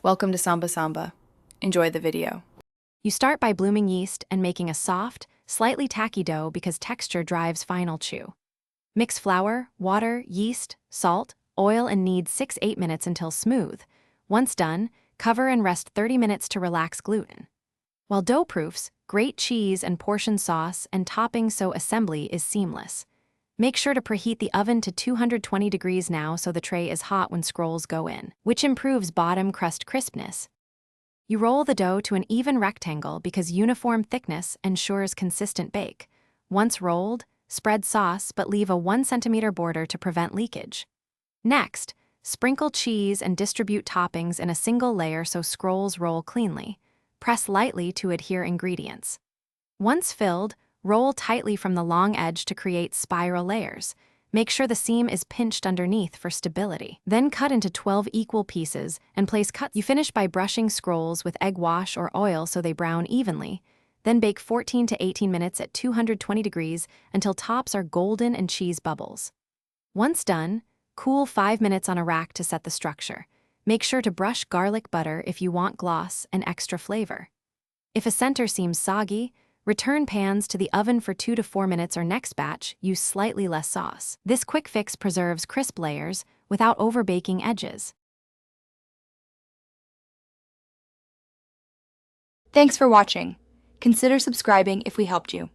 Welcome to Samba Samba. Enjoy the video. You start by blooming yeast and making a soft, slightly tacky dough because texture drives final chew. Mix flour, water, yeast, salt, oil, and knead 6-8 minutes until smooth. Once done, cover and rest 30 minutes to relax gluten. While dough proofs, grate cheese and portion sauce and topping so assembly is seamless. Make sure to preheat the oven to 220 degrees now so the tray is hot when scrolls go in, which improves bottom crust crispness. You roll the dough to an even rectangle because uniform thickness ensures consistent bake. Once rolled, spread sauce but leave a 1 centimeter border to prevent leakage. Next, sprinkle cheese and distribute toppings in a single layer so scrolls roll cleanly. Press lightly to adhere ingredients. Once filled, roll tightly from the long edge to create spiral layers. Make sure the seam is pinched underneath for stability. Then cut into 12 equal pieces and place cuts. You finish by brushing scrolls with egg wash or oil so they brown evenly. Then bake 14 to 18 minutes at 220 degrees until tops are golden and cheese bubbles. Once done, cool 5 minutes on a rack to set the structure. Make sure to brush garlic butter if you want gloss and extra flavor. If a center seems soggy, return pans to the oven for 2 to 4 minutes or next batch, use slightly less sauce. This quick fix preserves crisp layers without overbaking edges. Thanks for watching. Consider subscribing if we helped you.